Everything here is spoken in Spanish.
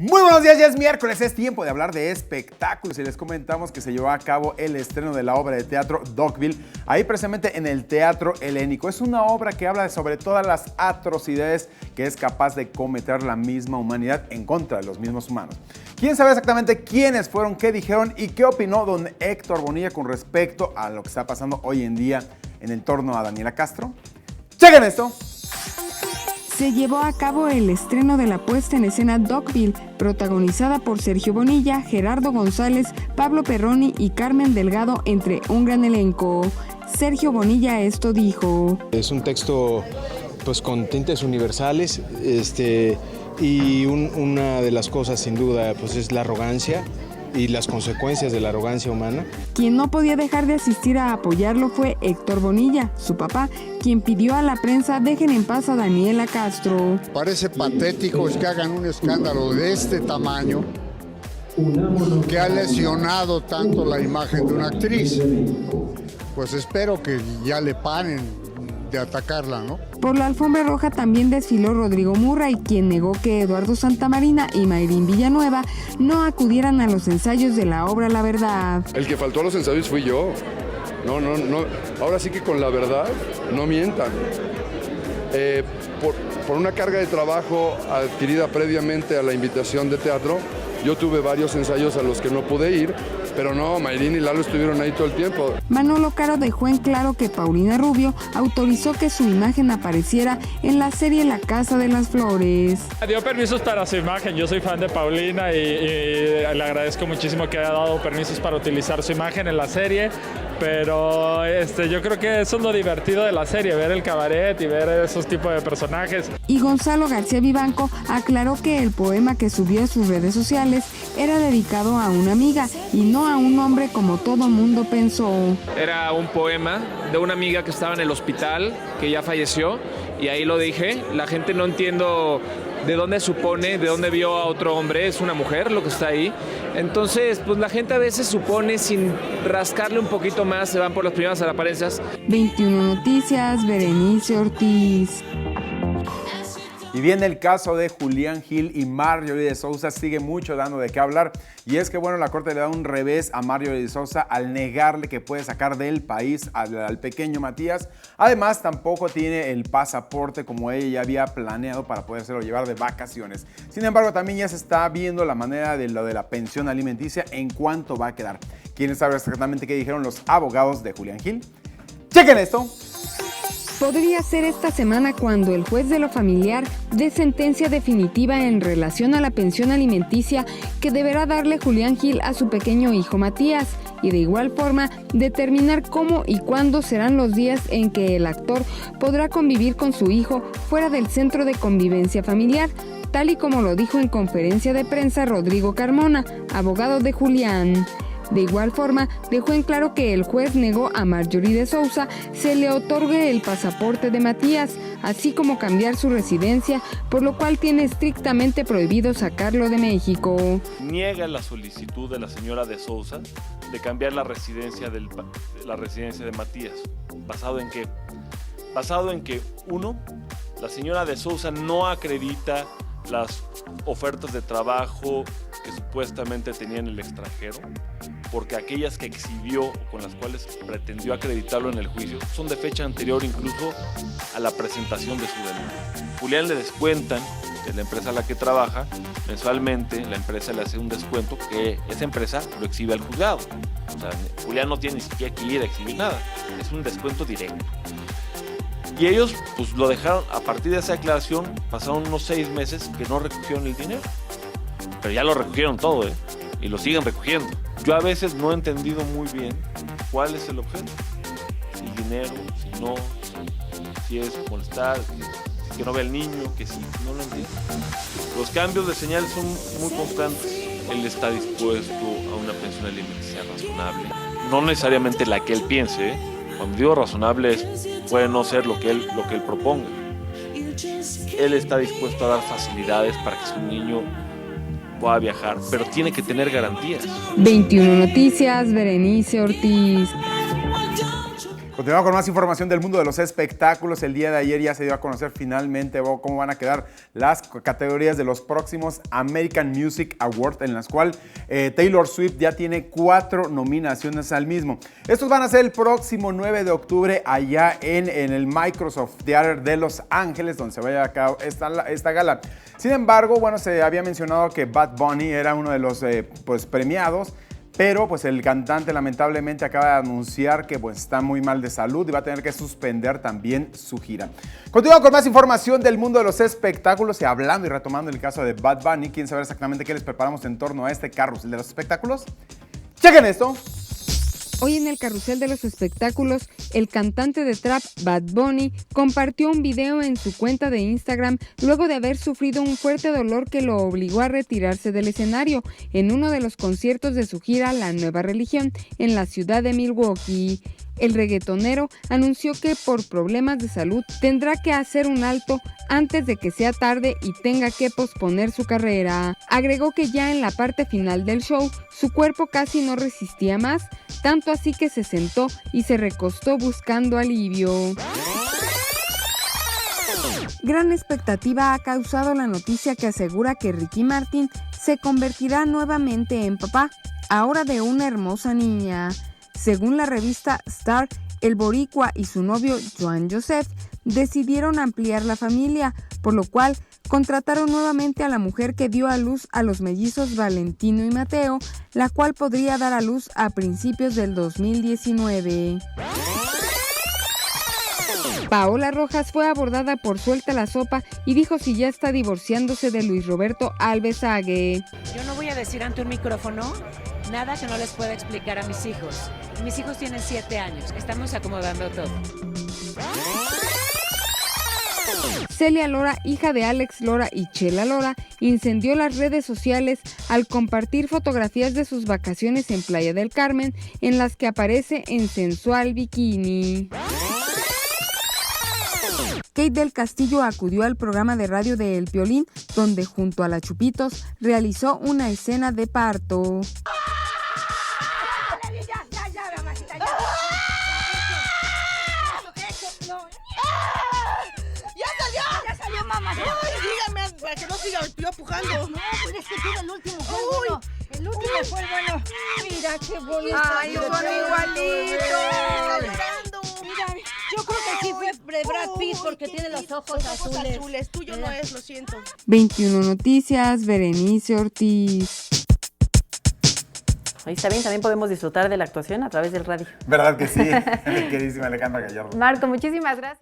Muy buenos días, ya es miércoles, es tiempo de hablar de espectáculos y les comentamos que se llevó a cabo el estreno de la obra de teatro Dogville, ahí precisamente en el Teatro Helénico. Es una obra que habla sobre todas las atrocidades que es capaz de cometer la misma humanidad en contra de los mismos humanos. ¿Quién sabe exactamente quiénes fueron, qué dijeron y qué opinó don Héctor Bonilla con respecto a lo que está pasando hoy en día en el torno a Daniela Castro? ¡Chequen esto! Se llevó a cabo el estreno de la puesta en escena Dogville, protagonizada por Sergio Bonilla, Gerardo González, Pablo Perroni y Carmen Delgado, entre un gran elenco. Sergio Bonilla esto dijo: Es un texto pues con tintes universales, y una de las cosas sin duda pues es la arrogancia y las consecuencias de la arrogancia humana. Quien no podía dejar de asistir a apoyarlo fue Héctor Bonilla, su papá, quien pidió a la prensa dejen en paz a Daniela Castro. Parece patético que hagan un escándalo de este tamaño que ha lesionado tanto la imagen de una actriz. Pues espero que ya le paren de atacarla, ¿no? Por la alfombra roja también desfiló Rodrigo Murray, quien negó que Eduardo Santamarina y Mayrín Villanueva no acudieran a los ensayos de la obra La Verdad. El que faltó a los ensayos fui yo. No. Ahora sí que con la verdad no mientan. Por una carga de trabajo adquirida previamente a la invitación de teatro, yo tuve varios ensayos a los que no pude ir, pero no, Mayrín y Lalo estuvieron ahí todo el tiempo. Manolo Caro dejó en claro que Paulina Rubio autorizó que su imagen apareciera en la serie La Casa de las Flores. Dio permisos para su imagen, yo soy fan de Paulina y le agradezco muchísimo que haya dado permisos para utilizar su imagen en la serie, pero yo creo que eso es lo divertido de la serie, ver el cabaret y ver esos tipos de personajes. Y Gonzalo García Vivanco aclaró que el poema que subió a sus redes sociales era dedicado a una amiga y no a un hombre como todo mundo pensó. Era un poema de una amiga que estaba en el hospital, que ya falleció, y ahí lo dije. La gente no entiendo de dónde vio a otro hombre, es una mujer lo que está ahí. Entonces, pues la gente a veces supone sin rascarle un poquito más, se van por las primeras apariencias. 21 Noticias, Berenice Ortiz. Y bien, el caso de Julián Gil y Marjorie de Sousa sigue mucho dando de qué hablar. Y es que, bueno, la corte le da un revés a Marjorie de Sousa al negarle que puede sacar del país al pequeño Matías. Además, tampoco tiene el pasaporte como ella ya había planeado para podérselo llevar de vacaciones. Sin embargo, también ya se está viendo la manera de lo de la pensión alimenticia en cuánto va a quedar. ¿Quieren saber exactamente qué dijeron los abogados de Julián Gil? ¡Chequen esto! Podría ser esta semana cuando el juez de lo familiar dé sentencia definitiva en relación a la pensión alimenticia que deberá darle Julián Gil a su pequeño hijo Matías, y de igual forma determinar cómo y cuándo serán los días en que el actor podrá convivir con su hijo fuera del centro de convivencia familiar, tal y como lo dijo en conferencia de prensa Rodrigo Carmona, abogado de Julián. De igual forma, dejó en claro que el juez negó a Marjorie de Sousa se le otorgue el pasaporte de Matías, así como cambiar su residencia, por lo cual tiene estrictamente prohibido sacarlo de México. Niega la solicitud de la señora de Sousa de cambiar la residencia de Matías. ¿Basado en qué? Basado en que, uno, la señora de Sousa no acredita las ofertas de trabajo que supuestamente tenía en el extranjero, porque aquellas que exhibió o con las cuales pretendió acreditarlo en el juicio son de fecha anterior incluso a la presentación de su demanda. Julián le descuentan, de la empresa a la que trabaja, mensualmente la empresa le hace un descuento que esa empresa lo exhibe al juzgado. O sea, Julián no tiene ni siquiera que ir a exhibir nada, es un descuento directo. Y ellos pues lo dejaron, a partir de esa declaración pasaron unos 6 meses que no recogieron el dinero, pero ya lo recogieron todo, y lo siguen recogiendo. Yo a veces no he entendido muy bien cuál es el objeto, si el dinero, si no, si es molestar, si que no ve al niño, que sí, no lo entiendo. Los cambios de señales son muy constantes. Él está dispuesto a una pensión alimenticia razonable, no necesariamente la que él piense, Cuando digo razonable puede no ser lo que él proponga. Él está dispuesto a dar facilidades para que su niño pueda viajar, pero tiene que tener garantías. 21 Noticias, Berenice Ortiz. Continuamos con más información del mundo de los espectáculos. El día de ayer ya se dio a conocer finalmente cómo van a quedar las categorías de los próximos American Music Awards, en las cuales Taylor Swift ya tiene 4 nominaciones al mismo. Estos van a ser el próximo 9 de octubre allá en el Microsoft Theater de Los Ángeles, donde se vaya a cabo esta gala. Sin embargo, bueno, se había mencionado que Bad Bunny era uno de los premiados, pero pues el cantante lamentablemente acaba de anunciar que pues está muy mal de salud y va a tener que suspender también su gira. Continuamos con más información del mundo de los espectáculos y hablando y retomando el caso de Bad Bunny. ¿Quieren saber exactamente qué les preparamos en torno a este carrusel de los espectáculos? ¡Chequen esto! Hoy en el carrusel de los espectáculos, el cantante de trap Bad Bunny compartió un video en su cuenta de Instagram luego de haber sufrido un fuerte dolor que lo obligó a retirarse del escenario en uno de los conciertos de su gira La Nueva Religión en la ciudad de Milwaukee. El reggaetonero anunció que por problemas de salud tendrá que hacer un alto antes de que sea tarde y tenga que posponer su carrera. Agregó que ya en la parte final del show, su cuerpo casi no resistía más, tanto así que se sentó y se recostó buscando alivio. Gran expectativa ha causado la noticia que asegura que Ricky Martin se convertirá nuevamente en papá, ahora de una hermosa niña. Según la revista Star, el boricua y su novio Joan Joseph decidieron ampliar la familia, por lo cual contrataron nuevamente a la mujer que dio a luz a los mellizos Valentino y Mateo, la cual podría dar a luz a principios del 2019. Paola Rojas fue abordada por Suelta la Sopa y dijo si ya está divorciándose de Luis Roberto Alvesague. Yo no voy a decir ante un micrófono nada que no les pueda explicar a mis hijos. Mis hijos tienen 7 años, estamos acomodando todo. Celia Lora, hija de Alex Lora y Chela Lora, incendió las redes sociales al compartir fotografías de sus vacaciones en Playa del Carmen, en las que aparece en sensual bikini. Kate del Castillo acudió al programa de radio de El Piolín, donde junto a la Chupitos realizó una escena de parto. Para que no siga yo pujando. No, pero es que tú el último fue el bueno. El último fue el bueno. Mira qué bonito. Ay, son igualitos. Mira, yo creo que sí fue de Brad Pitt porque tiene los ojos azules. Tuyo no es, lo siento. 21 Noticias, Berenice Ortiz. Ahí está bien, también podemos disfrutar de la actuación a través del radio. ¿Verdad que sí? Queridísima Alejandra Gallardo. Marco, muchísimas gracias.